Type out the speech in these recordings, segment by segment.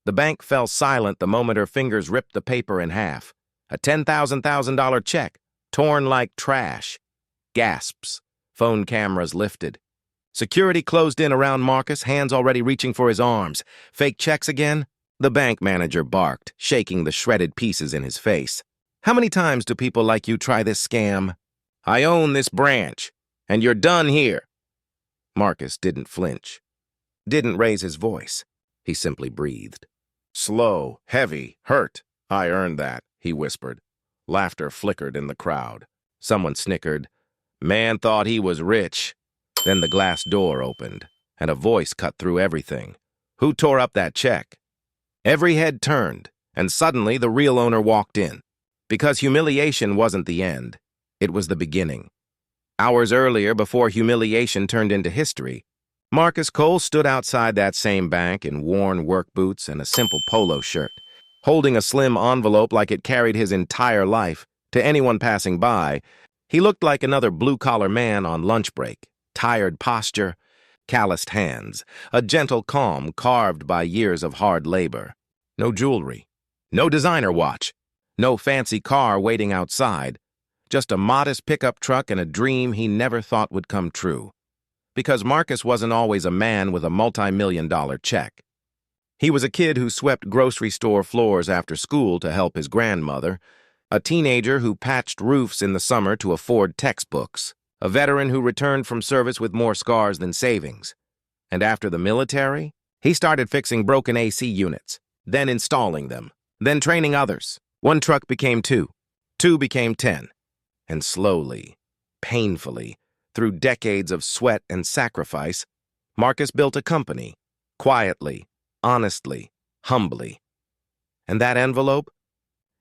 The bank fell silent the moment her fingers ripped the paper in half. A $10,000 check, torn like trash. Gasps. Phone cameras lifted. Security closed in around Marcus, hands already reaching for his arms. Fake checks again? The bank manager barked, shaking the shredded pieces in his face. How many times do people like you try this scam? I own this branch, and you're done here. Marcus didn't flinch. Didn't raise his voice. He simply breathed. Slow, heavy, hurt. I earned that, he whispered. Laughter flickered in the crowd. Someone snickered. Man thought he was rich. Then the glass door opened, and a voice cut through everything. Who tore up that check? Every head turned, and suddenly the real owner walked in. Because humiliation wasn't the end, it was the beginning. Hours earlier, before humiliation turned into history, Marcus Cole stood outside that same bank in worn work boots and a simple polo shirt, holding a slim envelope like it carried his entire life. To anyone passing by, he looked like another blue-collar man on lunch break. Tired posture, calloused hands, a gentle calm carved by years of hard labor. No jewelry, no designer watch, no fancy car waiting outside, just a modest pickup truck and a dream he never thought would come true. Because Marcus wasn't always a man with a multi-million-dollar check. He was a kid who swept grocery store floors after school to help his grandmother, a teenager who patched roofs in the summer to afford textbooks, a veteran who returned from service with more scars than savings. And after the military, he started fixing broken AC units, then installing them, then training others. One truck became 2, 2 became 10. And slowly, painfully, through decades of sweat and sacrifice, Marcus built a company, quietly, honestly, humbly. And that envelope?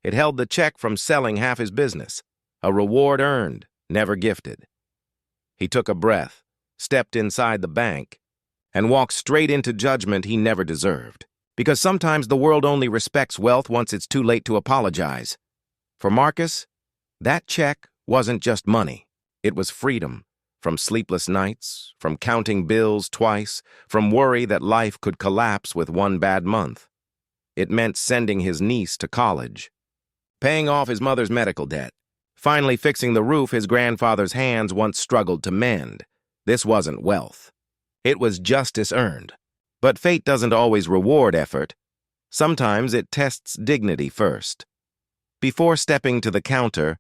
It held the check from selling half his business, a reward earned, never gifted. He took a breath, stepped inside the bank, and walked straight into judgment he never deserved. Because sometimes the world only respects wealth once it's too late to apologize. For Marcus, that check wasn't just money. It was freedom. From sleepless nights, from counting bills twice, from worry that life could collapse with one bad month. It meant sending his niece to college, paying off his mother's medical debt, finally fixing the roof his grandfather's hands once struggled to mend. This wasn't wealth. It was justice earned. But fate doesn't always reward effort. Sometimes it tests dignity first. Before stepping to the counter,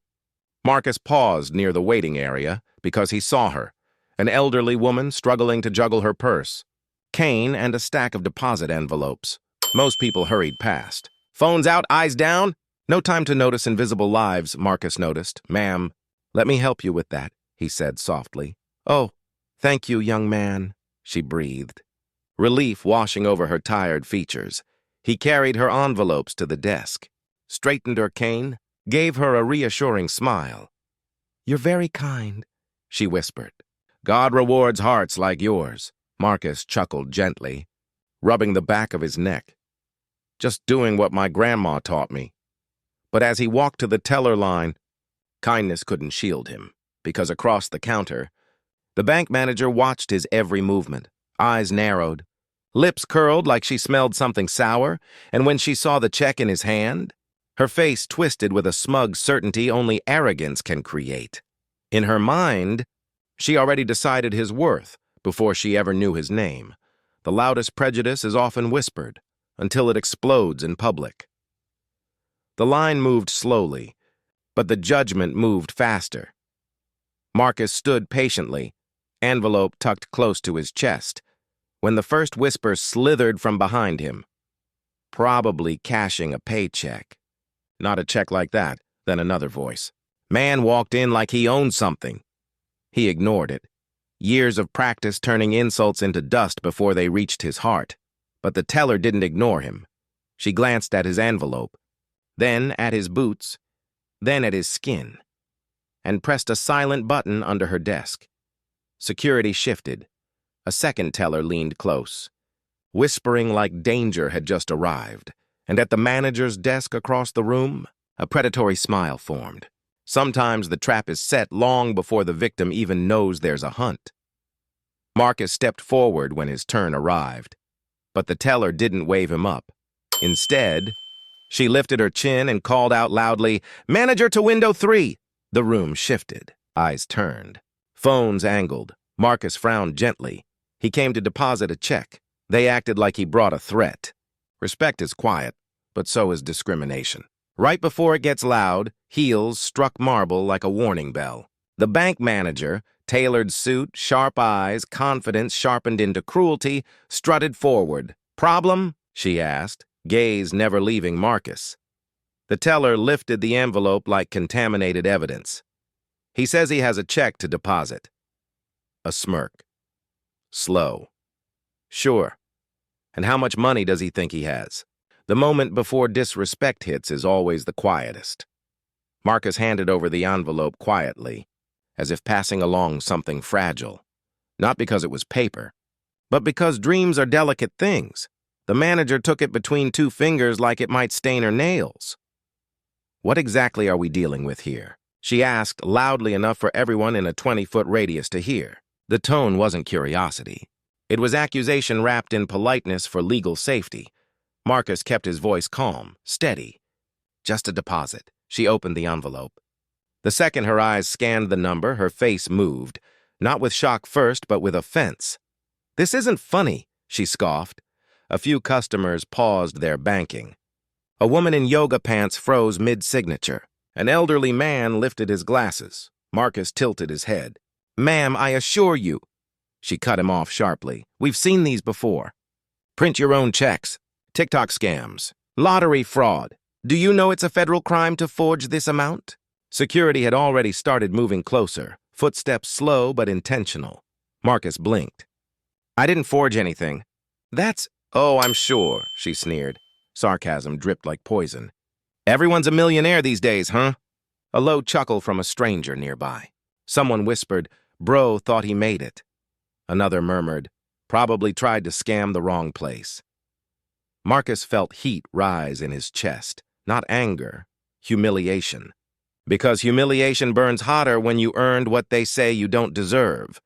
Marcus paused near the waiting area because he saw her, an elderly woman struggling to juggle her purse, cane, and a stack of deposit envelopes. Most people hurried past. Phones out, eyes down. No time to notice invisible lives, Marcus noticed. Ma'am, let me help you with that, he said softly. Oh, thank you, young man, she breathed. Relief washing over her tired features. He carried her envelopes to the desk, straightened her cane, gave her a reassuring smile. You're very kind, she whispered. God rewards hearts like yours, Marcus chuckled gently, rubbing the back of his neck. Just doing what my grandma taught me. But as he walked to the teller line, kindness couldn't shield him, because across the counter, the bank manager watched his every movement, eyes narrowed, lips curled like she smelled something sour, and when she saw the check in his hand, her face twisted with a smug certainty only arrogance can create. In her mind, she already decided his worth before she ever knew his name. The loudest prejudice is often whispered, until it explodes in public. The line moved slowly, but the judgment moved faster. Marcus stood patiently, envelope tucked close to his chest, when the first whisper slithered from behind him. Probably cashing a paycheck. Not a check like that, then another voice. Man walked in like he owned something. He ignored it. Years of practice turning insults into dust before they reached his heart. But the teller didn't ignore him. She glanced at his envelope, then at his boots, then at his skin, and pressed a silent button under her desk. Security shifted. A second teller leaned close, whispering like danger had just arrived, and at the manager's desk across the room, a predatory smile formed. Sometimes the trap is set long before the victim even knows there's a hunt. Marcus stepped forward when his turn arrived, but the teller didn't wave him up. Instead, she lifted her chin and called out loudly, "Manager to window 3." The room shifted. Eyes turned. Phones angled. Marcus frowned gently. He came to deposit a check. They acted like he brought a threat. Respect is quiet, but so is discrimination. Right before it gets loud, heels struck marble like a warning bell. The bank manager, tailored suit, sharp eyes, confidence sharpened into cruelty, strutted forward. "Problem?" she asked, gaze never leaving Marcus. The teller lifted the envelope like contaminated evidence. "He says he has a check to deposit." A smirk. Slow. "Sure. And how much money does he think he has?" The moment before disrespect hits is always the quietest. Marcus handed over the envelope quietly, as if passing along something fragile. Not because it was paper, but because dreams are delicate things. The manager took it between 2 fingers like it might stain her nails. "What exactly are we dealing with here?" she asked loudly enough for everyone in a 20-foot radius to hear. The tone wasn't curiosity. It was accusation wrapped in politeness for legal safety. Marcus kept his voice calm, steady. "Just a deposit." She opened the envelope. The second her eyes scanned the number, her face moved, not with shock first, but with offense. "This isn't funny," she scoffed. A few customers paused their banking. A woman in yoga pants froze mid-signature. An elderly man lifted his glasses. Marcus tilted his head. "Ma'am, I assure you." She cut him off sharply. "We've seen these before. Print your own checks. TikTok scams. Lottery fraud. Do you know it's a federal crime to forge this amount?" Security had already started moving closer, footsteps slow but intentional. Marcus blinked. "I didn't forge anything." "That's—" "Oh, I'm sure," she sneered. Sarcasm dripped like poison. "Everyone's a millionaire these days, huh?" A low chuckle from a stranger nearby. Someone whispered, "Bro thought he made it." Another murmured, "Probably tried to scam the wrong place." Marcus felt heat rise in his chest, not anger, humiliation. Because humiliation burns hotter when you earned what they say you don't deserve.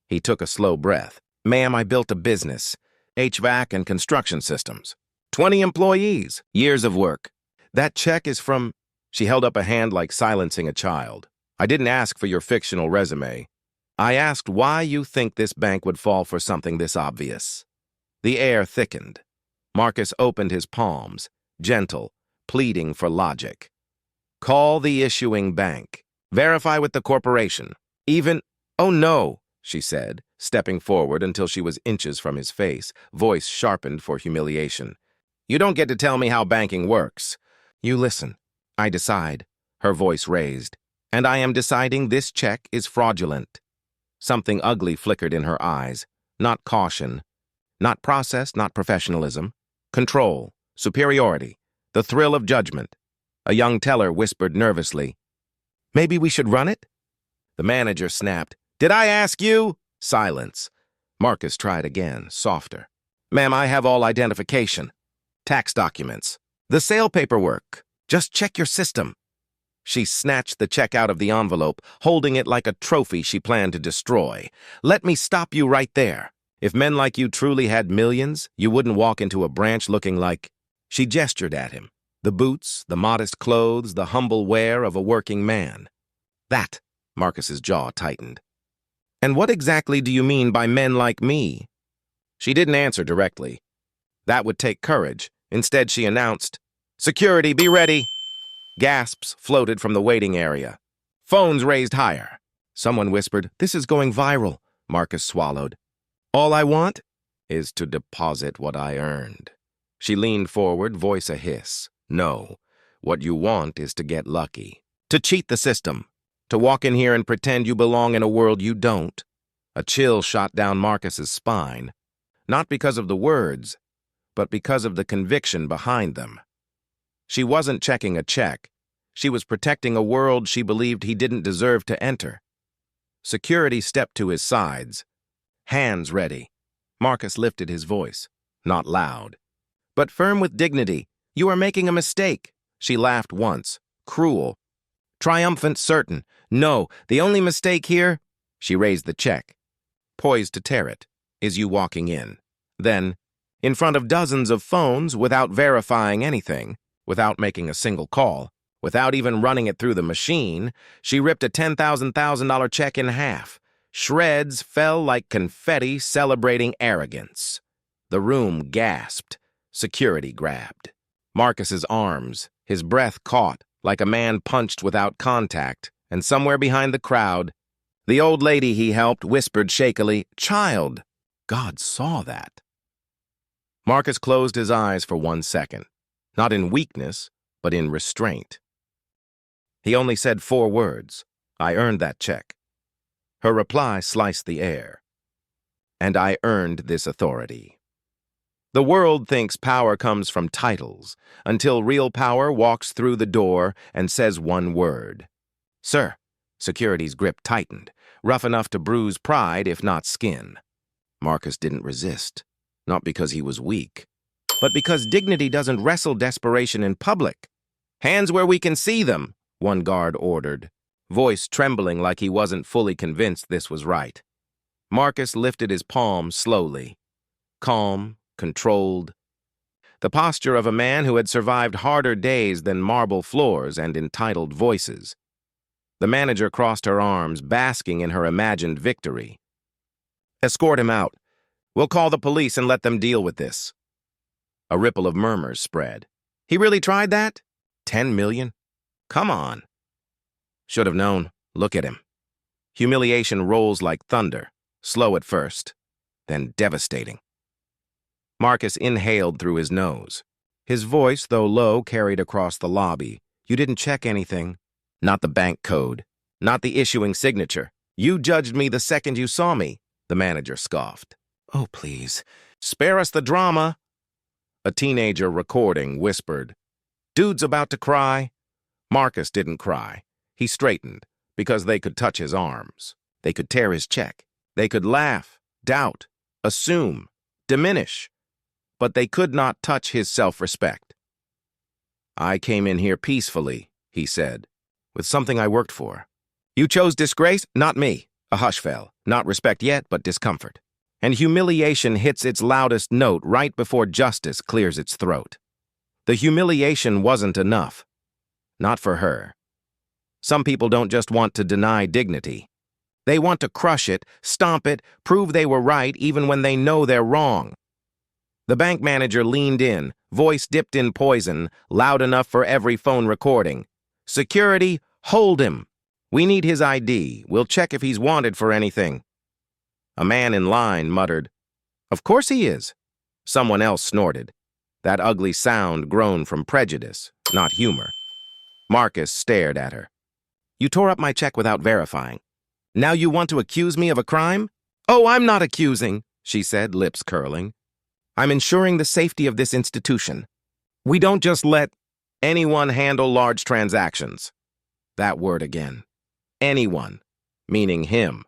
He took a slow breath. "Ma'am, I built a business, HVAC and construction systems. 20 employees, years of work. That check is from—" She held up a hand like silencing a child. "I didn't ask for your fictional resume. I asked why you think this bank would fall for something this obvious." The air thickened. Marcus opened his palms, gentle, pleading for logic. "Call the issuing bank. Verify with the corporation. Even—" "Oh no," she said, stepping forward until she was inches from his face, voice sharpened for humiliation. "You don't get to tell me how banking works. You listen. I decide," her voice raised, "and I am deciding this check is fraudulent." Something ugly flickered in her eyes. Not caution. Not process, not professionalism. Control, superiority, the thrill of judgment. A young teller whispered nervously, "Maybe we should run it?" The manager snapped, "Did I ask you?" Silence. Marcus tried again, softer. "Ma'am, I have all identification. Tax documents. The sale paperwork. Just check your system." She snatched the check out of the envelope, holding it like a trophy she planned to destroy. "Let me stop you right there. If men like you truly had millions, you wouldn't walk into a branch looking like—" She gestured at him. The boots, the modest clothes, the humble wear of a working man. "That," Marcus's jaw tightened. "And what exactly do you mean by men like me?" She didn't answer directly. That would take courage. Instead, she announced, "Security, be ready." Gasps floated from the waiting area. Phones raised higher. Someone whispered, "This is going viral." Marcus swallowed. "All I want is to deposit what I earned." She leaned forward, voice a hiss. "No, what you want is to get lucky. To cheat the system. To walk in here and pretend you belong in a world you don't." A chill shot down Marcus's spine. Not because of the words, but because of the conviction behind them. She wasn't checking a check. She was protecting a world she believed he didn't deserve to enter. Security stepped to his sides. Hands ready. Marcus lifted his voice. Not loud, but firm with dignity. "You are making a mistake." She laughed once, cruel, triumphant, certain. "No, the only mistake here—" She raised the check, poised to tear it, "is you walking in. Then, In front of dozens of phones, without verifying anything, without making a single call, without even running it through the machine, she ripped a $10,000 check in half. Shreds fell like confetti celebrating arrogance. The room gasped. Security grabbed. Marcus's arms, his breath caught, like a man punched without contact, and somewhere behind the crowd, the old lady he helped whispered shakily, "Child." God saw that. Marcus closed his eyes for 1 second, not in weakness, but in restraint. He only said 4 words, "I earned that check." Her reply sliced the air. "And I earned this authority." The world thinks power comes from titles, until real power walks through the door and says 1 word. "Sir." Security's grip tightened, rough enough to bruise pride if not skin. Marcus didn't resist, not because he was weak, but because dignity doesn't wrestle desperation in public. "Hands where we can see them," one guard ordered, voice trembling like he wasn't fully convinced this was right. Marcus lifted his palm slowly, calm, controlled, the posture of a man who had survived harder days than marble floors and entitled voices. The manager crossed her arms, basking in her imagined victory. "Escort him out. We'll call the police and let them deal with this." A ripple of murmurs spread. "He really tried that? 10 million? Come on." Should have known. Look at him. Humiliation rolls like thunder, slow at first, then devastating. Marcus inhaled through his nose. His voice, though low, carried across the lobby. "You didn't check anything. Not the bank code. Not the issuing signature. You judged me the second you saw me," the manager scoffed. "Oh, please. Spare us the drama." A teenager recording whispered, "Dude's about to cry." Marcus didn't cry. He straightened, because they could touch his arms. They could tear his check. They could laugh, doubt, assume, diminish. But they could not touch his self-respect. "I came in here peacefully," he said, "with something I worked for. You chose disgrace, not me." A hush fell, not respect yet, but discomfort. And humiliation hits its loudest note right before justice clears its throat. The humiliation wasn't enough. Not for her. Some people don't just want to deny dignity. They want to crush it, stomp it, prove they were right even when they know they're wrong. The bank manager leaned in, voice dipped in poison, loud enough for every phone recording. "Security, hold him. We need his ID. We'll check if he's wanted for anything." A man in line muttered, "Of course he is." Someone else snorted. That ugly sound grown from prejudice, not humor. Marcus stared at her. "You tore up my check without verifying. Now you want to accuse me of a crime?" "Oh, I'm not accusing," she said, lips curling. "I'm ensuring the safety of this institution. We don't just let anyone handle large transactions." That word again. Anyone, meaning him.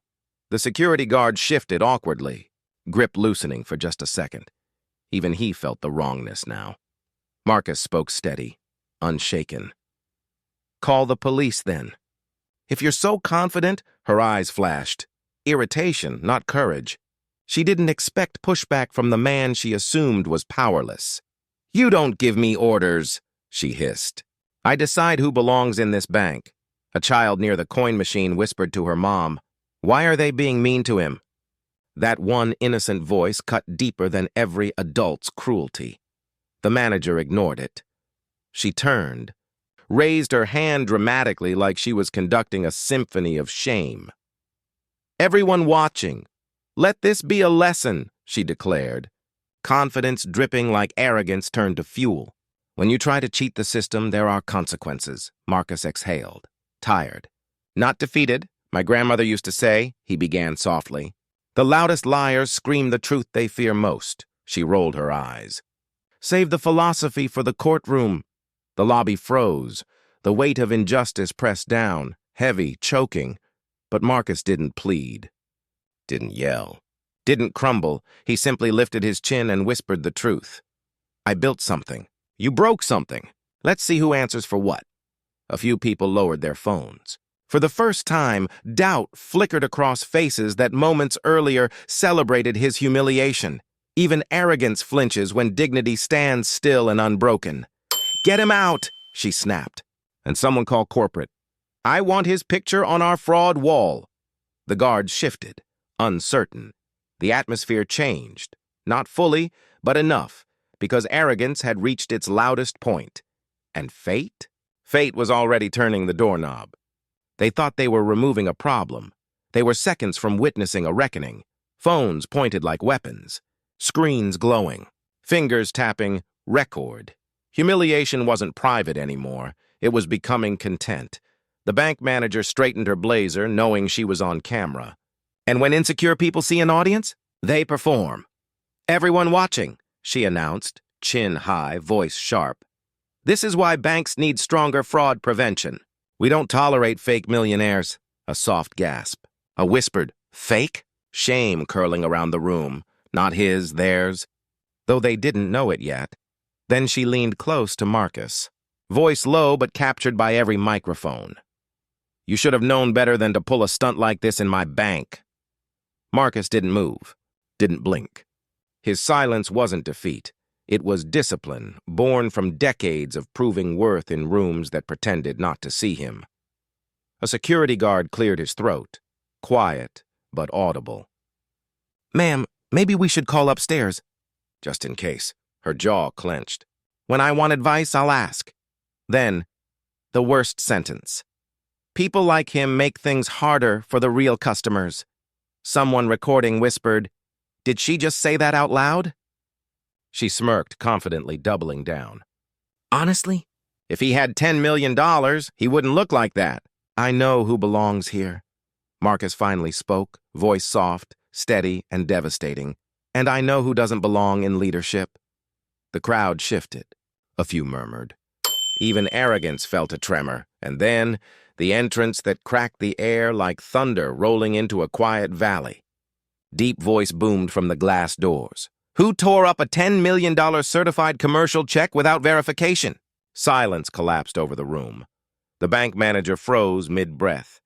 The security guard shifted awkwardly, grip loosening for just a second. Even he felt the wrongness now. Marcus spoke steady, unshaken. "Call the police, then." "If you're so confident," her eyes flashed. Irritation, not courage. She didn't expect pushback from the man she assumed was powerless. "You don't give me orders," she hissed. "I decide who belongs in this bank." A child near the coin machine whispered to her mom, "Why are they being mean to him?" That one innocent voice cut deeper than every adult's cruelty. The manager ignored it. She turned, raised her hand dramatically like she was conducting a symphony of shame. "Everyone watching, let this be a lesson," she declared. Confidence dripping like arrogance turned to fuel. "When you try to cheat the system, there are consequences," Marcus exhaled, tired. "Not defeated, my grandmother used to say," he began softly. "The loudest liars scream the truth they fear most." She rolled her eyes. "Save the philosophy for the courtroom." The lobby froze. The weight of injustice pressed down, heavy, choking. But Marcus didn't plead. Didn't yell. Didn't crumble. He simply lifted his chin and whispered the truth. "I built something. You broke something. Let's see who answers for what." A few people lowered their phones. For the first time, doubt flickered across faces that moments earlier celebrated his humiliation. Even arrogance flinches when dignity stands still and unbroken. "Get him out," she snapped. And someone called corporate. "I want his picture on our fraud wall." The guards shifted, uncertain. The atmosphere changed. Not fully, but enough, because arrogance had reached its loudest point. And fate? Fate was already turning the doorknob. They thought they were removing a problem. They were seconds from witnessing a reckoning. Phones pointed like weapons. Screens glowing. Fingers tapping record. Humiliation wasn't private anymore. It was becoming content. The bank manager straightened her blazer, knowing she was on camera. And when insecure people see an audience, they perform. "Everyone watching," she announced, chin high, voice sharp. "This is why banks need stronger fraud prevention. We don't tolerate fake millionaires." A soft gasp. A whispered, "Fake?" Shame curling around the room. Not his, theirs. Though they didn't know it yet. Then she leaned close to Marcus. Voice low but captured by every microphone. "You should have known better than to pull a stunt like this in my bank." Marcus didn't move, didn't blink. His silence wasn't defeat. It was discipline, born from decades of proving worth in rooms that pretended not to see him. A security guard cleared his throat, quiet but audible. "Ma'am, maybe we should call upstairs." Just in case. Her jaw clenched. "When I want advice, I'll ask." Then, the worst sentence. "People like him make things harder for the real customers." Someone recording whispered, "Did she just say that out loud?" She smirked, confidently doubling down. "Honestly, if he had $10 million, he wouldn't look like that." "I know who belongs here." Marcus finally spoke, voice soft, steady, and devastating. "And I know who doesn't belong in leadership." The crowd shifted. A few murmured. Even arrogance felt a tremor, and then the entrance that cracked the air like thunder rolling into a quiet valley. Deep voice boomed from the glass doors. "Who tore up a $10 million certified commercial check without verification?" Silence collapsed over the room. The bank manager froze mid-breath.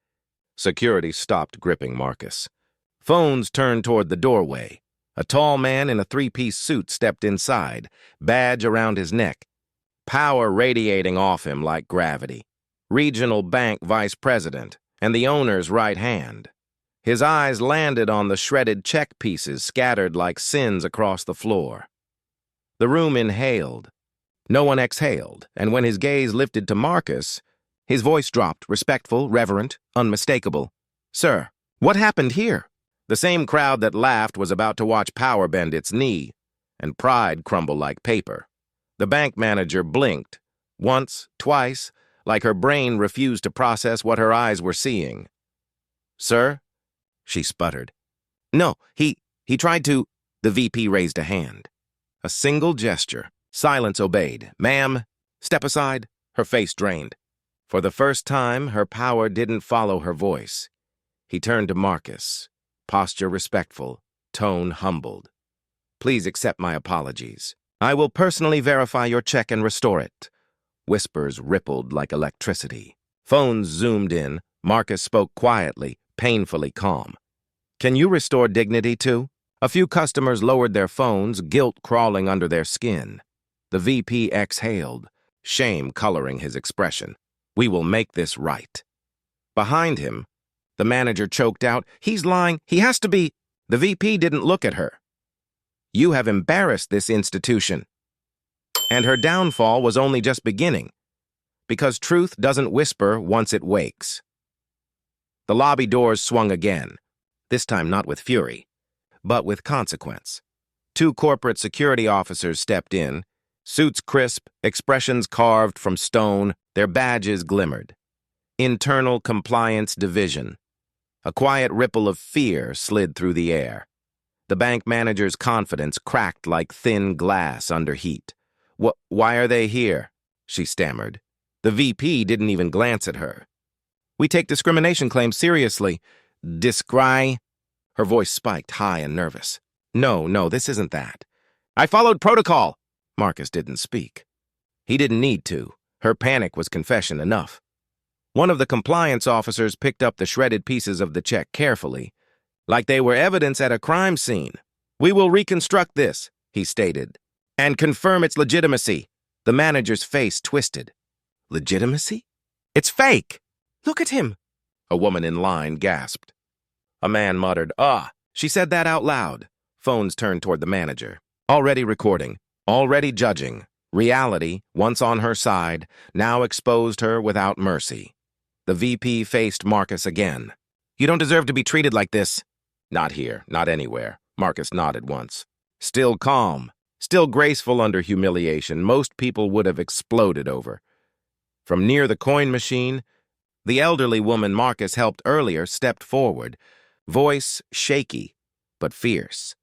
Security stopped gripping Marcus. Phones turned toward the doorway. A tall man in a three-piece suit stepped inside, badge around his neck. Power radiating off him like gravity. Regional bank vice president, and the owner's right hand. His eyes landed on the shredded check pieces scattered like sins across the floor. The room inhaled. No one exhaled, and when his gaze lifted to Marcus, his voice dropped, respectful, reverent, unmistakable. "Sir, what happened here?" The same crowd that laughed was about to watch power bend its knee, and pride crumble like paper. The bank manager blinked, once, twice, like her brain refused to process what her eyes were seeing. "Sir?" she sputtered. "No, he tried to—" The VP raised a hand. A single gesture. Silence obeyed. "Ma'am, step aside." Her face drained. For the first time, her power didn't follow her voice. He turned to Marcus, posture respectful, tone humbled. "Please accept my apologies. I will personally verify your check and restore it." Whispers rippled like electricity. Phones zoomed in. Marcus spoke quietly, painfully calm. "Can you restore dignity too?" A few customers lowered their phones, guilt crawling under their skin. The VP exhaled, shame coloring his expression. "We will make this right." Behind him, the manager choked out, "He's lying. He has to be—" The VP didn't look at her. "You have embarrassed this institution." And her downfall was only just beginning, because truth doesn't whisper once it wakes. The lobby doors swung again, this time not with fury, but with consequence. Two corporate security officers stepped in, suits crisp, expressions carved from stone, their badges glimmered. Internal Compliance Division. A quiet ripple of fear slid through the air. The bank manager's confidence cracked like thin glass under heat. "Why are they here?" she stammered. The VP didn't even glance at her. "We take discrimination claims seriously." "Discry?" Her voice spiked, high and nervous. No, this isn't that. "I followed protocol." Marcus didn't speak. He didn't need to. Her panic was confession enough. One of the compliance officers picked up the shredded pieces of the check carefully, like they were evidence at a crime scene. We will reconstruct this, he stated, and confirm its legitimacy. The manager's face twisted. Legitimacy? It's fake! Look at him! A woman in line gasped. A man muttered, "Ah!" She said that out loud. Phones turned toward the manager. Already recording, already judging. Reality, once on her side, now exposed her without mercy. The VP faced Marcus again. You don't deserve to be treated like this. Not here, not anywhere. Marcus nodded once. Still calm, still graceful under humiliation, most people would have exploded over. From near the coin machine, the elderly woman Marcus helped earlier stepped forward, voice shaky, but fierce.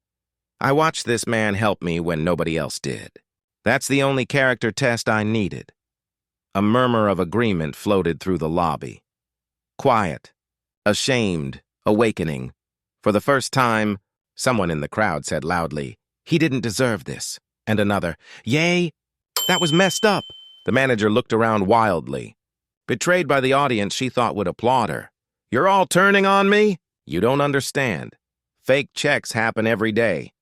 I watched this man help me when nobody else did. That's the only character test I needed. A murmur of agreement floated through the lobby. Quiet, ashamed, awakening. For the first time, someone in the crowd said loudly, "He didn't deserve this." And another, "Yay, that was messed up." The manager looked around wildly. Betrayed by the audience she thought would applaud her. "You're all turning on me? You don't understand. Fake checks happen every day."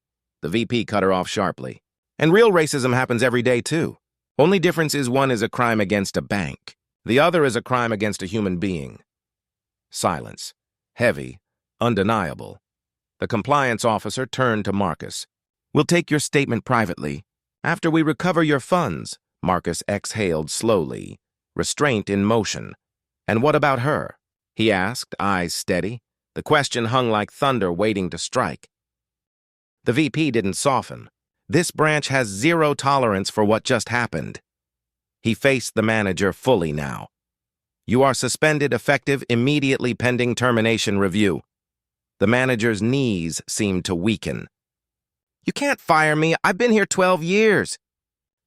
The VP cut her off sharply. And real racism happens every day, too. Only difference is one is a crime against a bank. The other is a crime against a human being. Silence. Heavy. Undeniable. The compliance officer turned to Marcus. "We'll take your statement privately. After we recover your funds," Marcus exhaled slowly, restraint in motion. "And what about her?" he asked, eyes steady. The question hung like thunder waiting to strike. The VP didn't soften. This branch has zero tolerance for what just happened. He faced the manager fully now. "You are suspended effective immediately pending termination review." The manager's knees seemed to weaken. "You can't fire me. I've been here 12 years.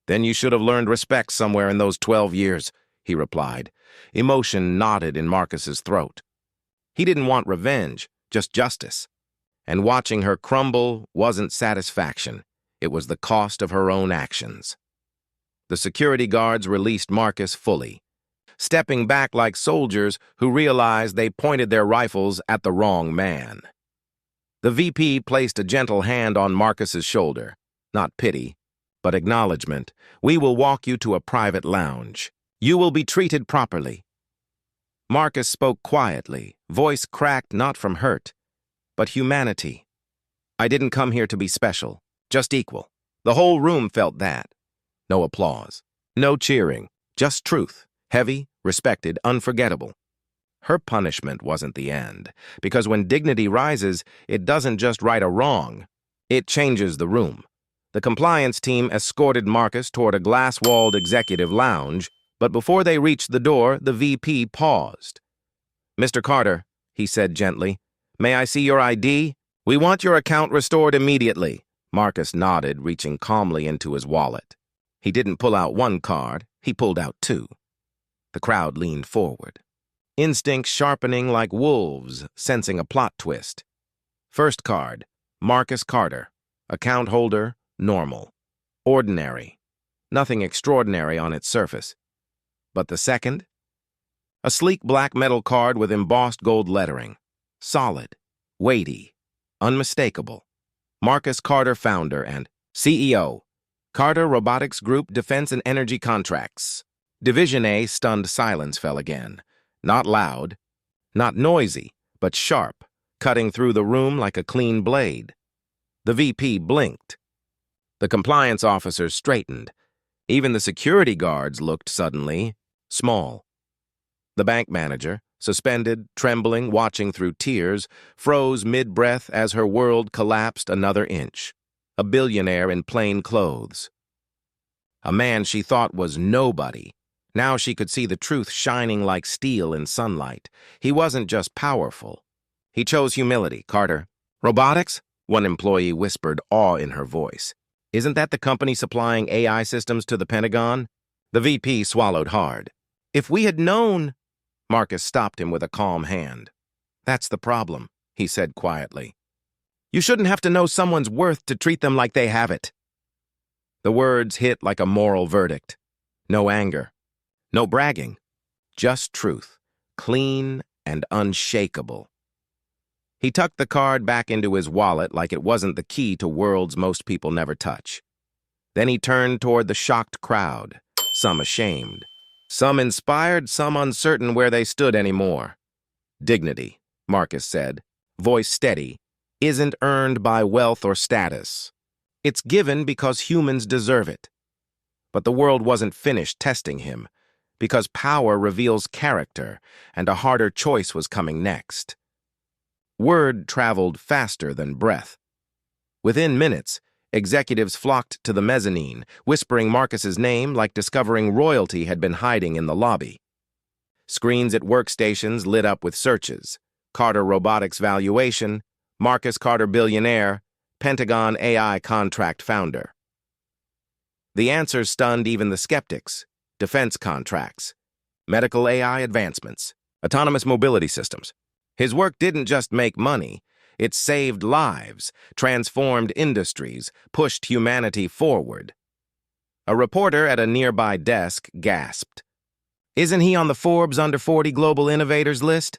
"Then you should have learned respect somewhere in those 12 years, he replied. Emotion knotted in Marcus's throat. He didn't want revenge, just justice. And watching her crumble wasn't satisfaction. It was the cost of her own actions. The security guards released Marcus fully, stepping back like soldiers who realized they pointed their rifles at the wrong man. The VP placed a gentle hand on Marcus's shoulder, not pity, but acknowledgement. "We will walk you to a private lounge. You will be treated properly." Marcus spoke quietly, voice cracked not from hurt, but humanity. "I didn't come here to be special, just equal." The whole room felt that. No applause, no cheering, just truth, heavy, respected, unforgettable. Her punishment wasn't the end, because when dignity rises, it doesn't just right a wrong, it changes the room. The compliance team escorted Marcus toward a glass-walled executive lounge, but before they reached the door, the VP paused. "Mr. Carter," he said gently, "may I see your ID? We want your account restored immediately." Marcus nodded, reaching calmly into his wallet. He didn't pull out one card, he pulled out two. The crowd leaned forward, instincts sharpening like wolves, sensing a plot twist. First card, Marcus Carter, account holder, normal, ordinary, nothing extraordinary on its surface. But the second? A sleek black metal card with embossed gold lettering, solid, weighty, unmistakable. Marcus Carter, founder and CEO, Carter Robotics Group Defense and Energy Contracts. Division A. Stunned silence fell again. Not loud, not noisy, but sharp, cutting through the room like a clean blade. The VP blinked. The compliance officers straightened. Even the security guards looked suddenly small. The bank manager, suspended, trembling, watching through tears, froze mid-breath as her world collapsed another inch. A billionaire in plain clothes. A man she thought was nobody. Now she could see the truth shining like steel in sunlight. He wasn't just powerful. He chose humility, Carter. "Robotics?" One employee whispered, awe in her voice. "Isn't that the company supplying AI systems to the Pentagon?" The VP swallowed hard. "If we had known..." Marcus stopped him with a calm hand. "That's the problem," he said quietly. "You shouldn't have to know someone's worth to treat them like they have it." The words hit like a moral verdict. No anger, no bragging, just truth, clean and unshakable. He tucked the card back into his wallet like it wasn't the key to worlds most people never touch. Then he turned toward the shocked crowd, some ashamed, some inspired, some uncertain where they stood anymore. Dignity, Marcus said, voice steady, isn't earned by wealth or status. It's given because humans deserve it. But the world wasn't finished testing him, because power reveals character, and a harder choice was coming next. Word traveled faster than breath. Within minutes, executives flocked to the mezzanine, whispering Marcus's name like discovering royalty had been hiding in the lobby. Screens at workstations lit up with searches. Carter Robotics valuation, Marcus Carter billionaire, Pentagon AI contract founder. The answers stunned even the skeptics. Defense contracts, medical AI advancements, autonomous mobility systems. His work didn't just make money, it saved lives, transformed industries, pushed humanity forward. A reporter at a nearby desk gasped. Isn't he on the Forbes Under 40 Global Innovators list?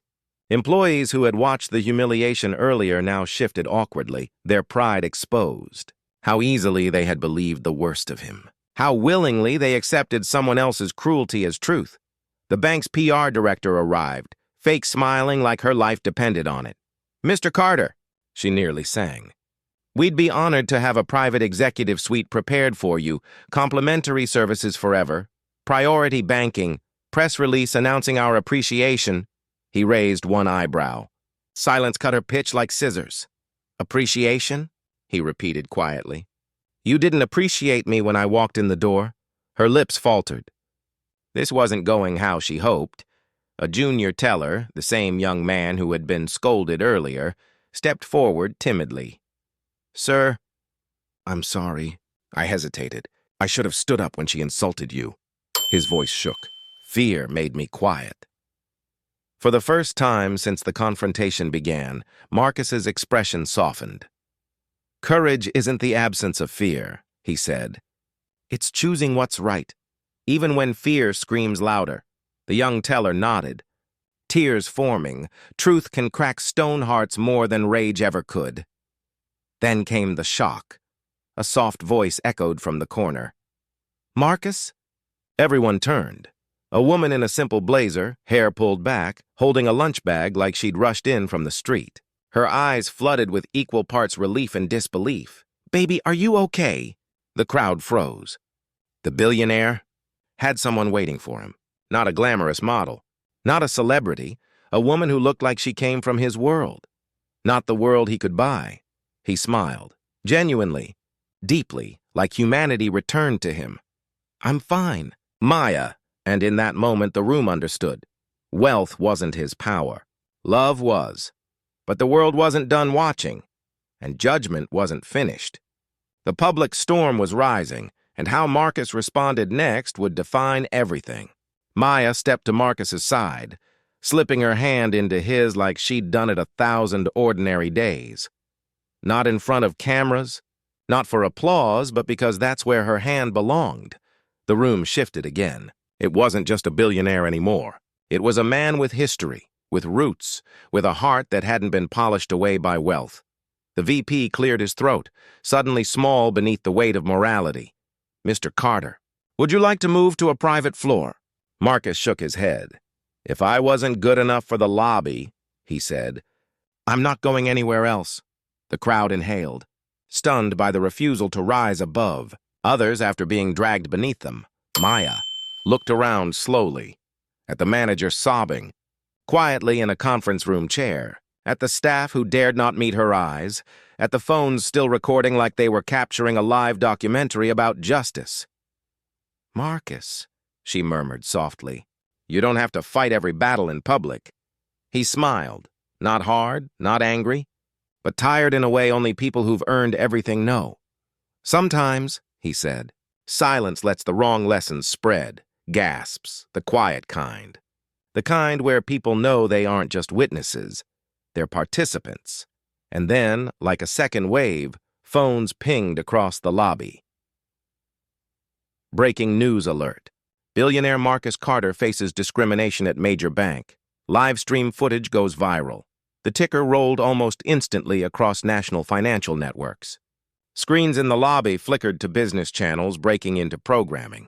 Employees who had watched the humiliation earlier now shifted awkwardly, their pride exposed. How easily they had believed the worst of him. How willingly they accepted someone else's cruelty as truth. The bank's PR director arrived, fake smiling like her life depended on it. Mr. Carter, she nearly sang. We'd be honored to have a private executive suite prepared for you, complimentary services forever, priority banking, press release announcing our appreciation. He raised one eyebrow. Silence cut her pitch like scissors. Appreciation? He repeated quietly. You didn't appreciate me when I walked in the door. Her lips faltered. This wasn't going how she hoped. A junior teller, the same young man who had been scolded earlier, stepped forward timidly. Sir, I'm sorry. I hesitated. I should have stood up when she insulted you. His voice shook. Fear made me quiet. For the first time since the confrontation began, Marcus's expression softened. Courage isn't the absence of fear, he said. It's choosing what's right, even when fear screams louder. The young teller nodded. Tears forming, truth can crack stone hearts more than rage ever could. Then came the shock. A soft voice echoed from the corner. Marcus? Everyone turned. A woman in a simple blazer, hair pulled back, holding a lunch bag like she'd rushed in from the street. Her eyes flooded with equal parts relief and disbelief. Baby, are you okay? The crowd froze. The billionaire had someone waiting for him. Not a glamorous model. Not a celebrity. A woman who looked like she came from his world. Not the world he could buy. He smiled. Genuinely. Deeply. Like humanity returned to him. I'm fine. Maya. And in that moment the room understood. Wealth wasn't his power. Love was. But the world wasn't done watching, and judgment wasn't finished. The public storm was rising, and how Marcus responded next would define everything. Maya stepped to Marcus's side, slipping her hand into his like she'd done it 1,000 ordinary days. Not in front of cameras, not for applause, but because that's where her hand belonged. The room shifted again. It wasn't just a billionaire anymore. It was a man with history. With roots, with a heart that hadn't been polished away by wealth. The VP cleared his throat, suddenly small beneath the weight of morality. Mr. Carter, would you like to move to a private floor? Marcus shook his head. If I wasn't good enough for the lobby, he said, I'm not going anywhere else. The crowd inhaled, stunned by the refusal to rise above. Others, after being dragged beneath them, Maya, looked around slowly, at the manager sobbing, quietly in a conference room chair, at the staff who dared not meet her eyes, at the phones still recording like they were capturing a live documentary about justice. Marcus, she murmured softly, you don't have to fight every battle in public. He smiled, not hard, not angry, but tired in a way only people who've earned everything know. Sometimes, he said, silence lets the wrong lessons spread, gasps, the quiet kind. The kind where people know they aren't just witnesses, they're participants. And then, like a second wave, phones pinged across the lobby. Breaking news alert. Billionaire Marcus Carter faces discrimination at major bank. Live stream footage goes viral. The ticker rolled almost instantly across national financial networks. Screens in the lobby flickered to business channels breaking into programming.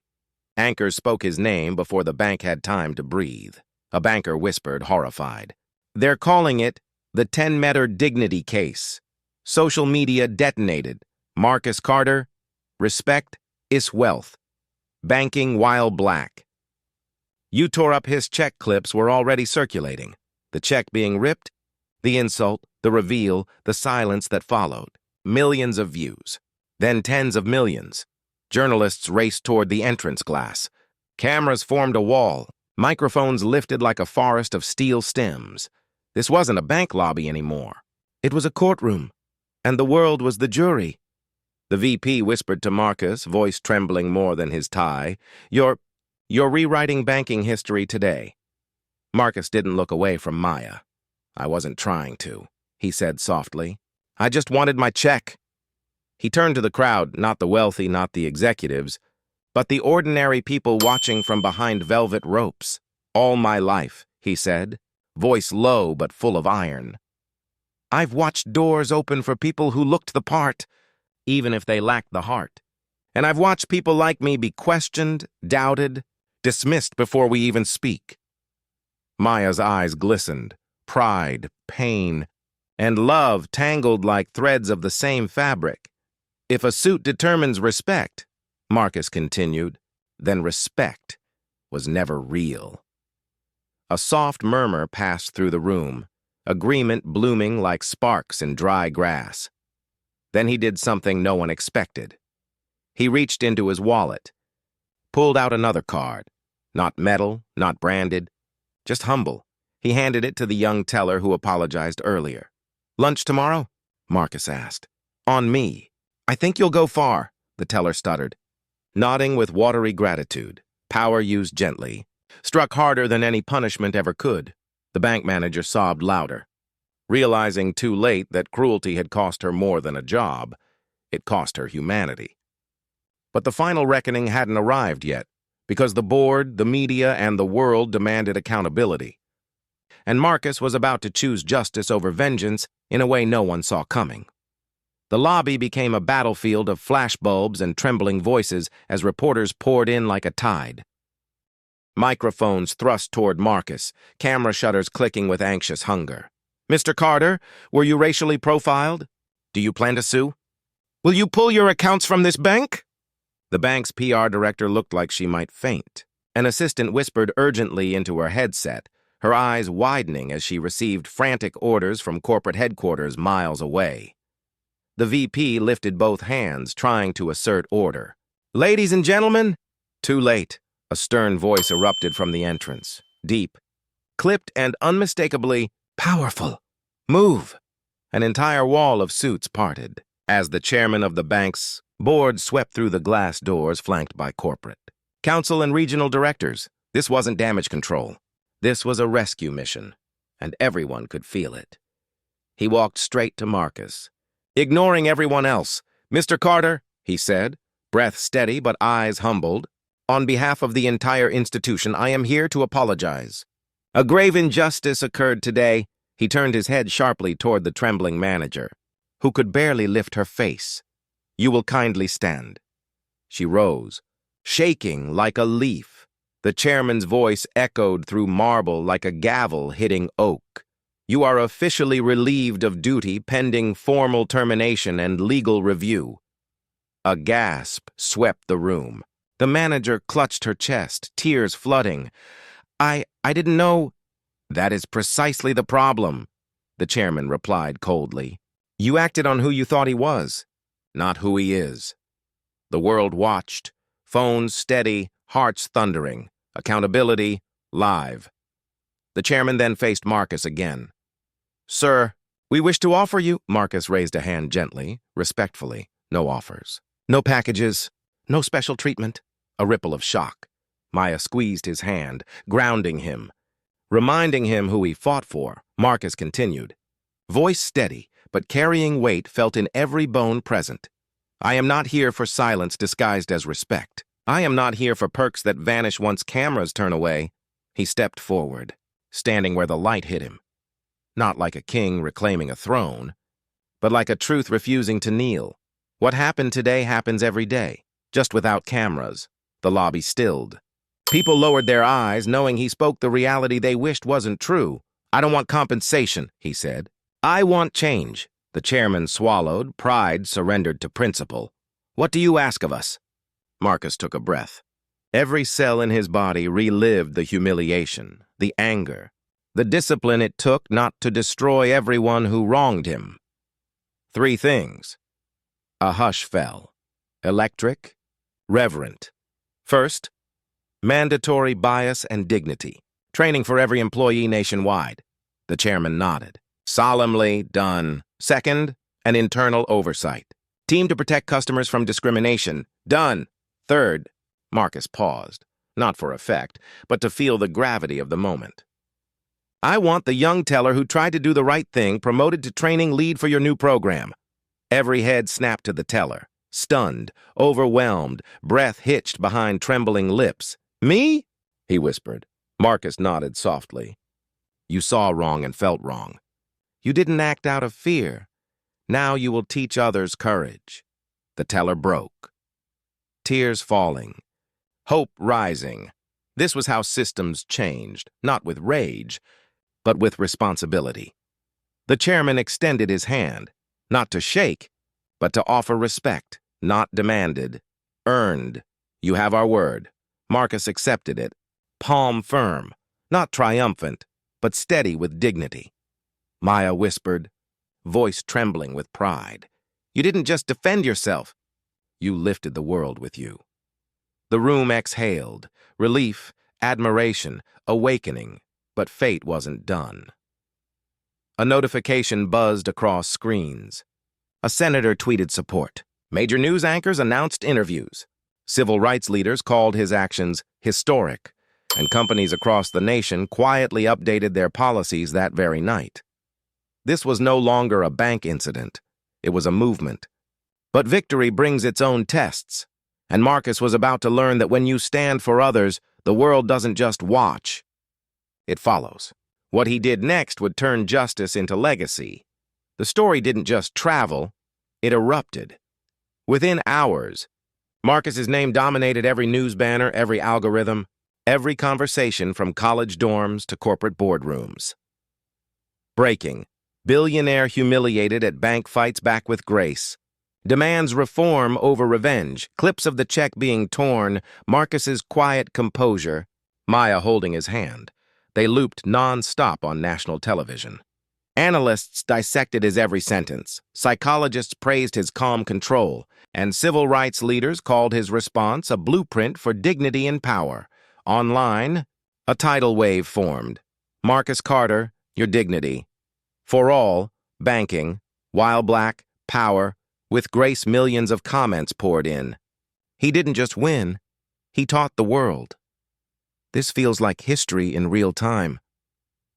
Anchors spoke his name before the bank had time to breathe. A banker whispered, horrified. "They're calling it the 10-meter dignity case. Social media detonated. Marcus Carter, respect is wealth. Banking while black." You tore up his check clips were already circulating. The check being ripped, the insult, the reveal, the silence that followed. Millions of views. Then tens of millions. Journalists raced toward the entrance glass. Cameras formed a wall. Microphones lifted like a forest of steel stems. This wasn't a bank lobby anymore. It was a courtroom. And the world was the jury. The VP whispered to Marcus, voice trembling more than his tie, You're rewriting banking history today." Marcus didn't look away from Maya. "I wasn't trying to," he said softly. "I just wanted my check." He turned to the crowd, not the wealthy, not the executives, but the ordinary people watching from behind velvet ropes. "All my life," he said, voice low but full of iron. "I've watched doors open for people who looked the part, even if they lacked the heart. And I've watched people like me be questioned, doubted, dismissed before we even speak." Maya's eyes glistened, pride, pain, and love tangled like threads of the same fabric. "If a suit determines respect," Marcus continued, "then respect was never real." A soft murmur passed through the room, agreement blooming like sparks in dry grass. Then he did something no one expected. He reached into his wallet, pulled out another card, not metal, not branded, just humble. He handed it to the young teller who apologized earlier. "Lunch tomorrow?" Marcus asked. "On me. I think you'll go far," the teller stuttered. Nodding with watery gratitude, power used gently, struck harder than any punishment ever could. The bank manager sobbed louder. Realizing too late that cruelty had cost her more than a job, it cost her humanity. But the final reckoning hadn't arrived yet, because the board, the media, and the world demanded accountability. And Marcus was about to choose justice over vengeance in a way no one saw coming. The lobby became a battlefield of flashbulbs and trembling voices as reporters poured in like a tide. Microphones thrust toward Marcus, camera shutters clicking with anxious hunger. "Mr. Carter, were you racially profiled? Do you plan to sue? Will you pull your accounts from this bank?" The bank's PR director looked like she might faint. An assistant whispered urgently into her headset, her eyes widening as she received frantic orders from corporate headquarters miles away. The VP lifted both hands, trying to assert order. "Ladies and gentlemen," too late. A stern voice erupted from the entrance, deep, clipped, and unmistakably powerful. "Move!" An entire wall of suits parted as the chairman of the bank's board swept through the glass doors flanked by corporate. Council and regional directors. This wasn't damage control. This was a rescue mission, and everyone could feel it. He walked straight to Marcus. Ignoring everyone else, "Mr. Carter," he said, breath steady but eyes humbled, "on behalf of the entire institution, I am here to apologize. A grave injustice occurred today." He turned his head sharply toward the trembling manager, who could barely lift her face. "You will kindly stand." She rose, shaking like a leaf. The chairman's voice echoed through marble like a gavel hitting oak. "You are officially relieved of duty pending formal termination and legal review." A gasp swept the room. The manager clutched her chest, tears flooding. I didn't know." "That is precisely the problem," the chairman replied coldly. "You acted on who you thought he was, not who he is." The world watched, phones steady, hearts thundering, accountability live. The chairman then faced Marcus again. "Sir, we wish to offer you—" Marcus raised a hand gently, respectfully. "No offers. No packages. No special treatment." A ripple of shock. Maya squeezed his hand, grounding him. Reminding him who he fought for, Marcus continued. Voice steady, but carrying weight felt in every bone present. "I am not here for silence disguised as respect. I am not here for perks that vanish once cameras turn away." He stepped forward, standing where the light hit him. not like a king reclaiming a throne, but like a truth refusing to kneel. What happened today happens every day, just without cameras. The lobby stilled. People lowered their eyes, knowing he spoke the reality they wished wasn't true. "I don't want compensation," he said. "I want change." The chairman swallowed, pride surrendered to principle. "What do you ask of us?" Marcus took a breath. Every cell in his body relived the humiliation, the anger, the discipline it took not to destroy everyone who wronged him. 3 things. A hush fell. Electric, reverent. First, mandatory bias and dignity. Training for every employee nationwide. The chairman nodded. Solemnly done. Second, an internal oversight. Team to protect customers from discrimination. Done. Third, Marcus paused, not for effect, but to feel the gravity of the moment. "I want the young teller who tried to do the right thing promoted to training lead for your new program." Every head snapped to the teller, stunned, overwhelmed, breath hitched behind trembling lips. "Me?" he whispered. Marcus nodded softly. "You saw wrong and felt wrong. You didn't act out of fear. Now you will teach others courage." The teller broke. Tears falling. Hope rising. This was how systems changed, not with rage, but with responsibility. The chairman extended his hand, not to shake, but to offer respect, not demanded, earned. "You have our word." Marcus accepted it, palm firm, not triumphant, but steady with dignity. Maya whispered, voice trembling with pride. "You didn't just defend yourself. You lifted the world with you." The room exhaled, relief, admiration, awakening, but fate wasn't done. A notification buzzed across screens. A senator tweeted support. Major news anchors announced interviews. Civil rights leaders called his actions historic, and companies across the nation quietly updated their policies that very night. This was no longer a bank incident. It was a movement. But victory brings its own tests, and Marcus was about to learn that when you stand for others, the world doesn't just watch. It follows. What he did next would turn justice into legacy. The story didn't just travel, it erupted. Within hours, Marcus's name dominated every news banner, every algorithm, every conversation from college dorms to corporate boardrooms. Breaking. Billionaire humiliated at bank fights back with grace. Demands reform over revenge. Clips of the check being torn. Marcus's quiet composure. Maya holding his hand. They looped non-stop on national television. Analysts dissected his every sentence. Psychologists praised his calm control. And civil rights leaders called his response a blueprint for dignity and power. Online, a tidal wave formed. Marcus Carter, your dignity. For all, banking, while black, power, with grace millions of comments poured in. He didn't just win, he taught the world. This feels like history in real time.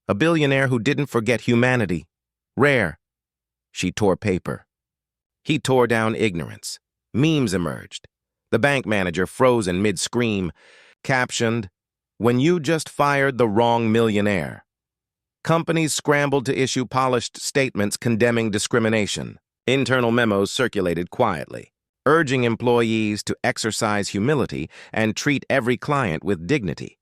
A billionaire who didn't forget humanity. Rare. She tore paper. He tore down ignorance. Memes emerged. The bank manager froze in mid-scream, captioned, "When you just fired the wrong millionaire." Companies scrambled to issue polished statements condemning discrimination. Internal memos circulated quietly, urging employees to exercise humility and treat every client with dignity.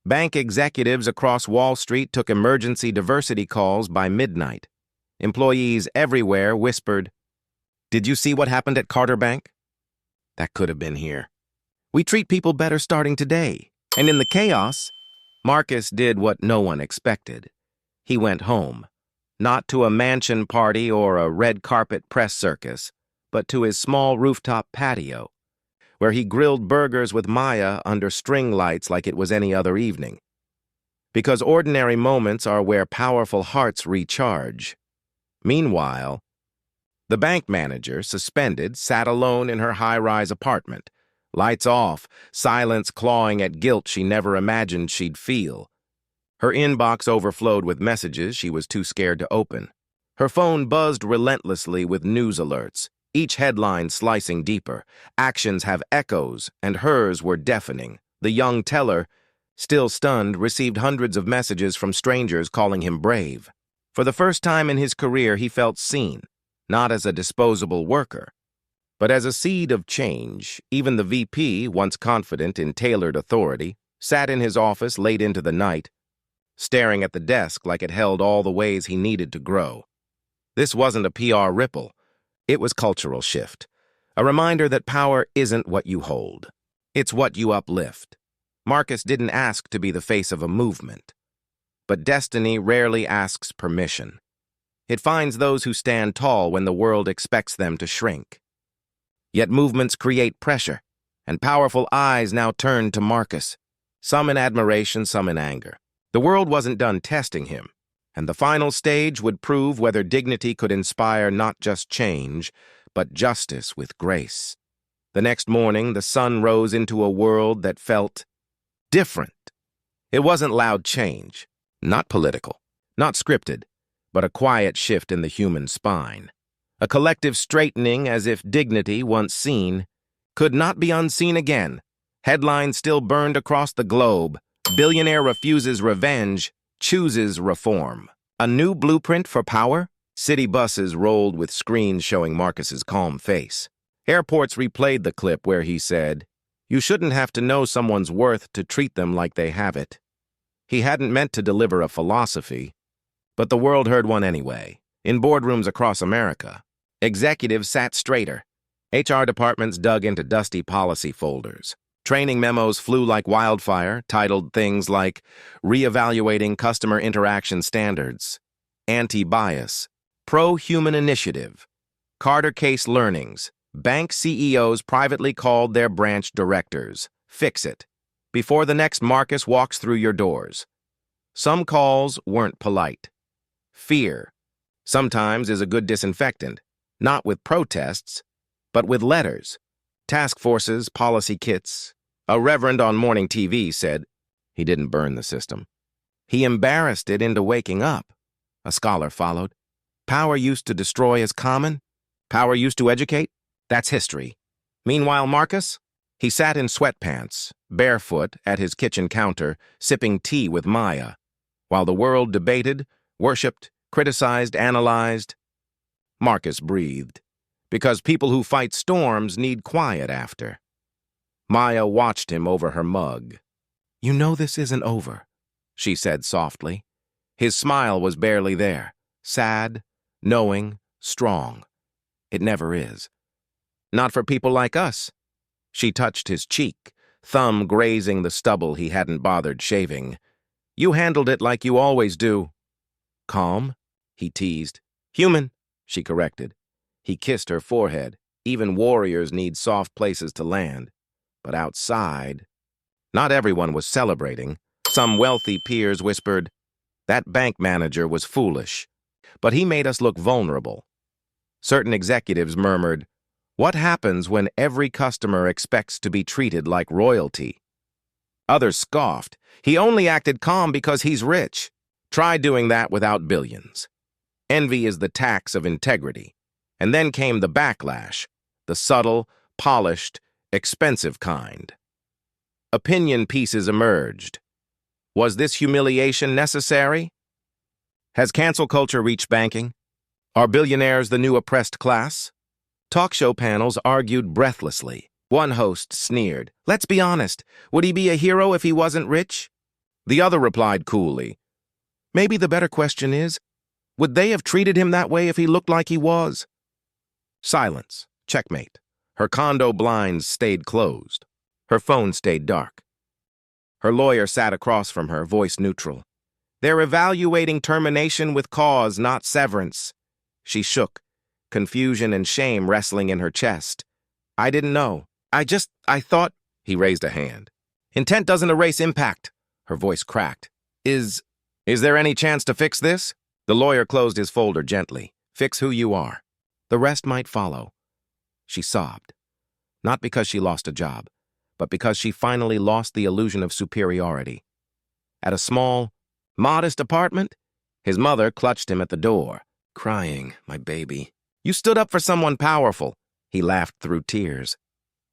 Bank executives across Wall Street took emergency diversity calls by midnight. Employees everywhere whispered, "Did you see what happened at Carter Bank? That could have been here. We treat people better starting today." And in the chaos, Marcus did what no one expected. He went home, not to a mansion party or a red carpet press circus, but to his small rooftop patio, where he grilled burgers with Maya under string lights like it was any other evening. Because ordinary moments are where powerful hearts recharge. Meanwhile, the bank manager, suspended, sat alone in her high-rise apartment, lights off, silence clawing at guilt she never imagined she'd feel. Her inbox overflowed with messages she was too scared to open. Her phone buzzed relentlessly with news alerts, each headline slicing deeper. Actions have echoes, and hers were deafening. The young teller, still stunned, received hundreds of messages from strangers calling him brave. For the first time in his career, he felt seen, not as a disposable worker, but as a seed of change. Even the VP, once confident in tailored authority, sat in his office late into the night, staring at the desk like it held all the ways he needed to grow. This wasn't a PR ripple. It was cultural shift. A reminder that power isn't what you hold. It's what you uplift. Marcus didn't ask to be the face of a movement. But destiny rarely asks permission. It finds those who stand tall when the world expects them to shrink. Yet movements create pressure, and powerful eyes now turned to Marcus, some in admiration, some in anger. The world wasn't done testing him, and the final stage would prove whether dignity could inspire not just change, but justice with grace. The next morning, the sun rose into a world that felt different. It wasn't loud change, not political, not scripted, but a quiet shift in the human spine. A collective straightening as if dignity, once seen, could not be unseen again. Headlines still burned across the globe. Billionaire refuses revenge, chooses reform. A new blueprint for power? City buses rolled with screens showing Marcus's calm face. Airports replayed the clip where he said, "You shouldn't have to know someone's worth to treat them like they have it." He hadn't meant to deliver a philosophy, but the world heard one anyway. In boardrooms across America, executives sat straighter. HR departments dug into dusty policy folders. Training memos flew like wildfire, titled things like Reevaluating Customer Interaction Standards, Anti-Bias, Pro-Human Initiative, Carter Case Learnings. Bank CEOs privately called their branch directors. Fix it before the next Marcus walks through your doors. Some calls weren't polite. Fear sometimes is a good disinfectant, not with protests, but with letters, task forces, policy kits. A reverend on morning TV said he didn't burn the system. He embarrassed it into waking up. A scholar followed. Power used to destroy is common. Power used to educate. That's history. Meanwhile, Marcus? He sat in sweatpants, barefoot, at his kitchen counter, sipping tea with Maya, while the world debated, worshipped, criticized, analyzed. Marcus breathed, because people who fight storms need quiet after. Maya watched him over her mug. "You know this isn't over," she said softly. His smile was barely there, sad, knowing, strong. It never is. Not for people like us. She touched his cheek, thumb grazing the stubble he hadn't bothered shaving. "You handled it like you always do." "Calm?" he teased. "Human," she corrected. He kissed her forehead. Even warriors need soft places to land. But outside, not everyone was celebrating. Some wealthy peers whispered, "That bank manager was foolish, but he made us look vulnerable." Certain executives murmured, "What happens when every customer expects to be treated like royalty?" Others scoffed, "He only acted calm because he's rich. Try doing that without billions." Envy is the tax of integrity. And then came the backlash, the subtle, polished, expensive kind. Opinion pieces emerged. Was this humiliation necessary? Has cancel culture reached banking? Are billionaires the new oppressed class? Talk show panels argued breathlessly. One host sneered, "Let's be honest, would he be a hero if he wasn't rich?" The other replied coolly, "Maybe the better question is, would they have treated him that way if he looked like he was?" Silence. Checkmate. Her condo blinds stayed closed. Her phone stayed dark. Her lawyer sat across from her, voice neutral. "They're evaluating termination with cause, not severance." She shook, confusion and shame wrestling in her chest. "I didn't know. I thought—" He raised a hand. "Intent doesn't erase impact." Her voice cracked. Is there any chance to fix this?" The lawyer closed his folder gently. "Fix who you are. The rest might follow." She sobbed. Not because she lost a job, but because she finally lost the illusion of superiority. At a small, modest apartment, his mother clutched him at the door, crying, "My baby. You stood up for someone powerful." He laughed through tears.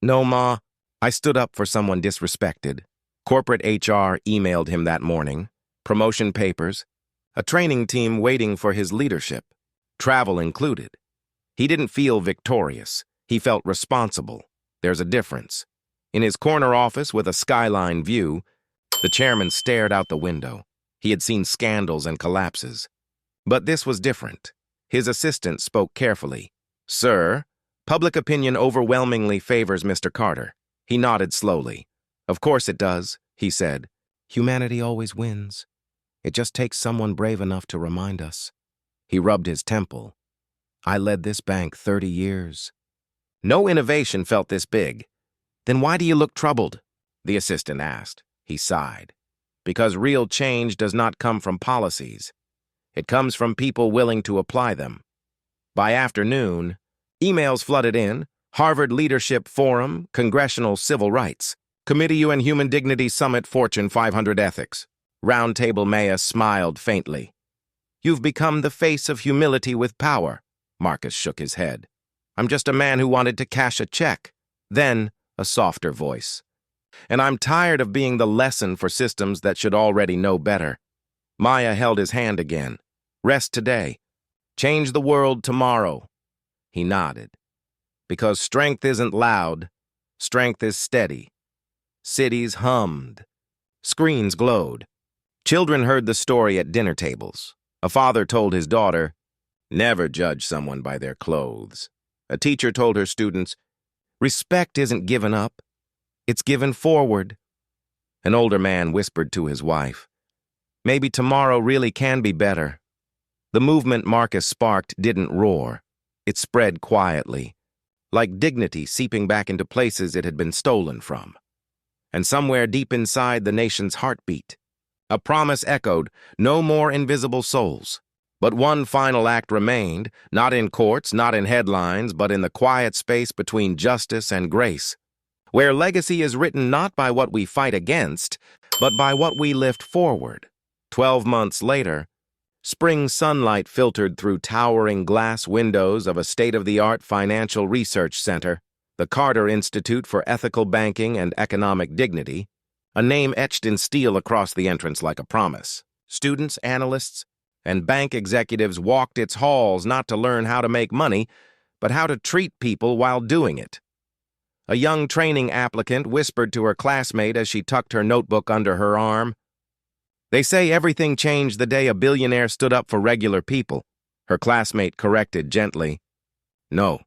"No, Ma. I stood up for someone disrespected." Corporate HR emailed him that morning. Promotion papers, A training team waiting for his leadership, travel included. He didn't feel victorious. He felt responsible. There's a difference. In his corner office with a skyline view, the chairman stared out the window. He had seen scandals and collapses. But this was different. His assistant spoke carefully. "Sir, public opinion overwhelmingly favors Mr. Carter." He nodded slowly. "Of course it does," he said. "Humanity always wins. It just takes someone brave enough to remind us." He rubbed his temple. "I led this bank 30 years. No innovation felt this big." "Then why do you look troubled?" the assistant asked. He sighed. "Because real change does not come from policies. It comes from people willing to apply them." By afternoon, emails flooded in: Harvard Leadership Forum, Congressional Civil Rights, Committee UN Human Dignity Summit, Fortune 500 Ethics. Roundtable Maya smiled faintly. "You've become the face of humility with power." Marcus shook his head. "I'm just a man who wanted to cash a check." Then, a softer voice. "And I'm tired of being the lesson for systems that should already know better." Maya held his hand again. "Rest today. Change the world tomorrow." He nodded. "Because strength isn't loud. Strength is steady." Cities hummed. Screens glowed. Children heard the story at dinner tables. A father told his daughter, "Never judge someone by their clothes." A teacher told her students, "Respect isn't given up. It's given forward." An older man whispered to his wife, "Maybe tomorrow really can be better." The movement Marcus sparked didn't roar. It spread quietly, like dignity seeping back into places it had been stolen from. And somewhere deep inside the nation's heartbeat, a promise echoed: no more invisible souls. But one final act remained, not in courts, not in headlines, but in the quiet space between justice and grace, where legacy is written not by what we fight against, but by what we lift forward. 12 months later, spring sunlight filtered through towering glass windows of a state-of-the-art financial research center, the Carter Institute for Ethical Banking and Economic Dignity, a name etched in steel across the entrance like a promise. Students, analysts, and bank executives walked its halls not to learn how to make money, but how to treat people while doing it. A young training applicant whispered to her classmate as she tucked her notebook under her arm, "They say everything changed the day a billionaire stood up for regular people." Her classmate corrected gently, "No,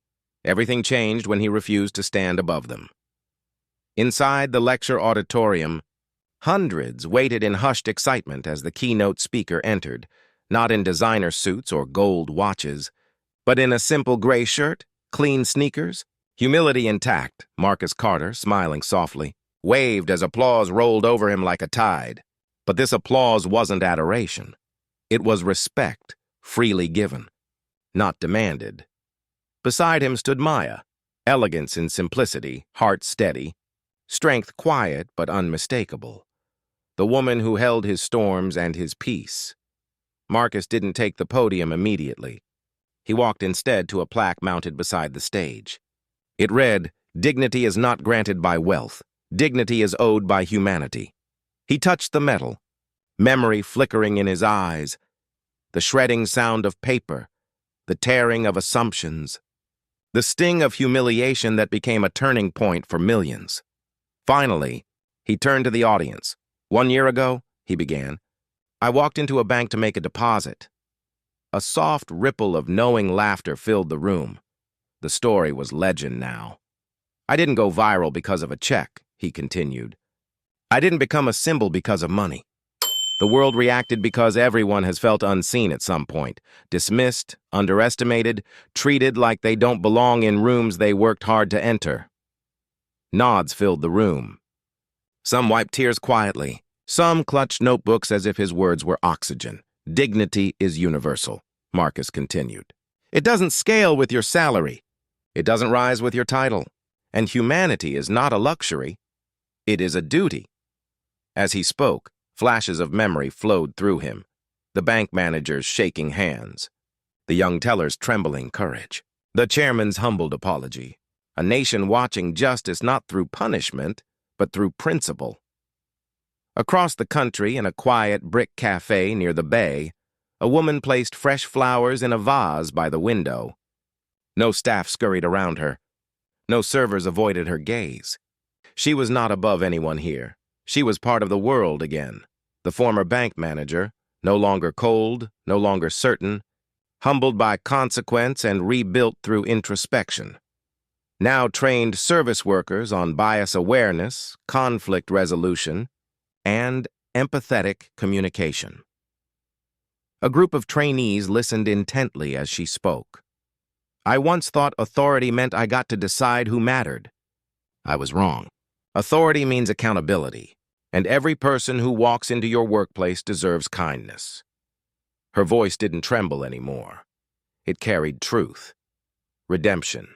everything changed when he refused to stand above them." Inside the lecture auditorium, hundreds waited in hushed excitement as the keynote speaker entered, not in designer suits or gold watches, but in a simple gray shirt, clean sneakers, humility intact. Marcus Carter, smiling softly, waved as applause rolled over him like a tide. But this applause wasn't adoration. It was respect, freely given, not demanded. Beside him stood Maya, elegance in simplicity, heart steady, strength quiet but unmistakable, the woman who held his storms and his peace. Marcus didn't take the podium immediately. He walked instead to a plaque mounted beside the stage. It read, "Dignity is not granted by wealth. Dignity is owed by humanity." He touched the metal, memory flickering in his eyes, the shredding sound of paper, the tearing of assumptions, the sting of humiliation that became a turning point for millions. Finally, he turned to the audience. "1 year ago," he began, "I walked into a bank to make a deposit." A soft ripple of knowing laughter filled the room. The story was legend now. "I didn't go viral because of a check," he continued. "I didn't become a symbol because of money. The world reacted because everyone has felt unseen at some point, dismissed, underestimated, treated like they don't belong in rooms they worked hard to enter." Nods filled the room. Some wiped tears quietly. Some clutched notebooks as if his words were oxygen. "Dignity is universal," Marcus continued. "It doesn't scale with your salary. It doesn't rise with your title. And humanity is not a luxury. It is a duty." As he spoke, flashes of memory flowed through him. The bank managers shaking hands. The young teller's trembling courage. The chairman's humbled apology. A nation watching justice not through punishment, but through principle. Across the country, in a quiet brick cafe near the bay, A woman placed fresh flowers in a vase by the window. No staff scurried around her. No servers avoided her gaze. She was not above anyone here. She was part of the world again. The former bank manager, no longer cold, no longer certain, humbled by consequence and rebuilt through introspection. Now trained service workers on bias awareness, conflict resolution, and empathetic communication. A group of trainees listened intently as she spoke. I once thought authority meant I got to decide who mattered. I was wrong. Authority means accountability, and every person who walks into your workplace deserves kindness. Her voice didn't tremble anymore. It carried truth, redemption.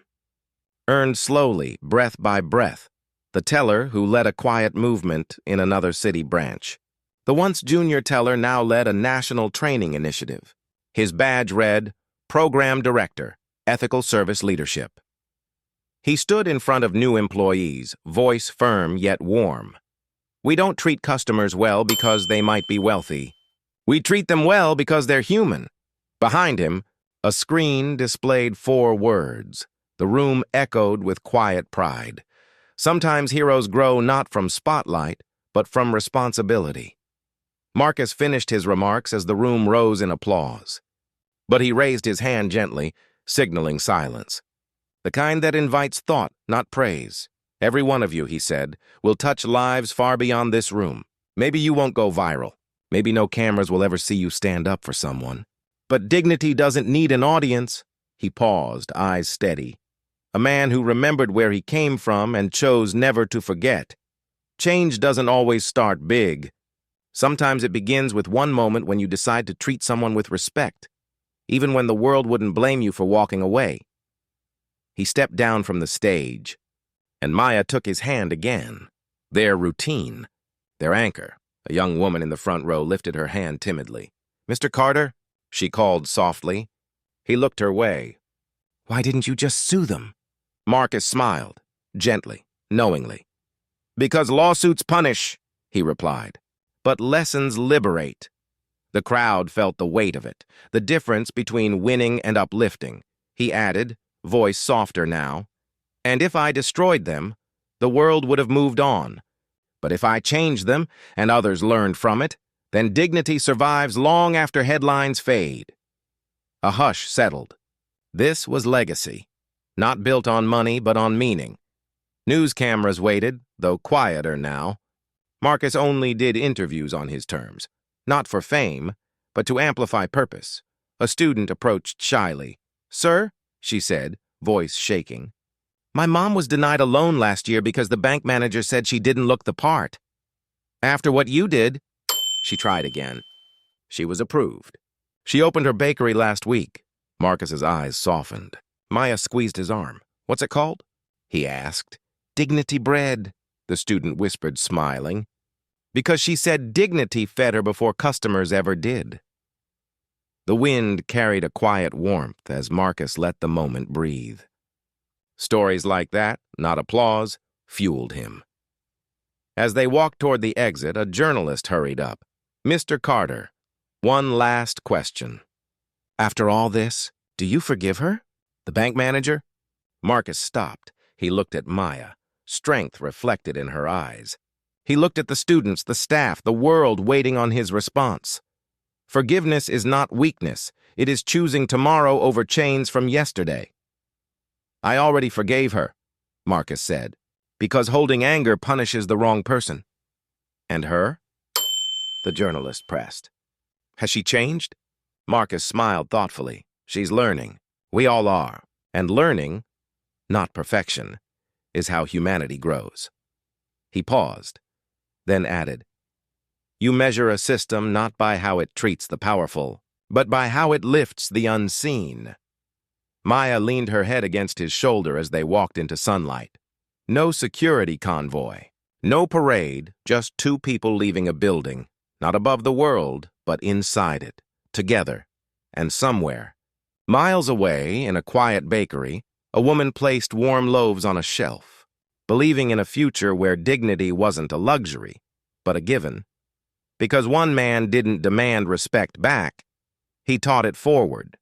Earned slowly, breath by breath, the teller who led a quiet movement in another city branch. The once junior teller now led a national training initiative. His badge read, Program Director, Ethical Service Leadership. He stood in front of new employees, voice firm yet warm. We don't treat customers well because they might be wealthy. We treat them well because they're human. Behind him, a screen displayed 4 words. The room echoed with quiet pride. Sometimes heroes grow not from spotlight, but from responsibility. Marcus finished his remarks as the room rose in applause. But he raised his hand gently, signaling silence. The kind that invites thought, not praise. Every one of you, he said, will touch lives far beyond this room. Maybe you won't go viral. Maybe no cameras will ever see you stand up for someone. But dignity doesn't need an audience. He paused, eyes steady. A man who remembered where he came from and chose never to forget. Change doesn't always start big. Sometimes it begins with one moment when you decide to treat someone with respect, even when the world wouldn't blame you for walking away. He stepped down from the stage, and Maya took his hand again. Their routine, their anchor. A young woman in the front row lifted her hand timidly. "Mr. Carter?" she called softly. He looked her way. "Why didn't you just sue them?" Marcus smiled, gently, knowingly. "Because lawsuits punish," he replied. "But lessons liberate." The crowd felt the weight of it, the difference between winning and uplifting. He added, voice softer now, "And if I destroyed them, the world would have moved on. But if I changed them, and others learned from it, then dignity survives long after headlines fade." A hush settled. This was legacy, not built on money but on meaning. News cameras waited, though quieter now. Marcus only did interviews on his terms, not for fame, but to amplify purpose. A student approached shyly. "Sir," she said, voice shaking, "my mom was denied a loan last year because the bank manager said she didn't look the part. After what you did," she tried again. She was approved. "She opened her bakery last week." Marcus's eyes softened. Maya squeezed his arm. "What's it called?" he asked. "Dignity Bread," the student whispered, smiling. "Because she said dignity fed her before customers ever did." The wind carried a quiet warmth as Marcus let the moment breathe. Stories like that, not applause, fueled him. As they walked toward the exit, a journalist hurried up. "Mr. Carter, one last question. After all this, do you forgive her? The bank manager?" Marcus stopped. He looked at Maya, strength reflected in her eyes. He looked at the students, the staff, the world waiting on his response. Forgiveness is not weakness. It is choosing tomorrow over chains from yesterday. "I already forgave her," Marcus said, "because holding anger punishes the wrong person." "And her?" the journalist pressed. "Has she changed?" Marcus smiled thoughtfully. "She's learning. We all are. And learning, not perfection, is how humanity grows." He paused, then added, "You measure a system not by how it treats the powerful, but by how it lifts the unseen." Maya leaned her head against his shoulder as they walked into sunlight. No security convoy, no parade, just 2 people leaving a building, not above the world, but inside it, together, and somewhere. Miles away, in a quiet bakery, a woman placed warm loaves on a shelf, believing in a future where dignity wasn't a luxury, but a given. Because one man didn't demand respect back, He taught it forward.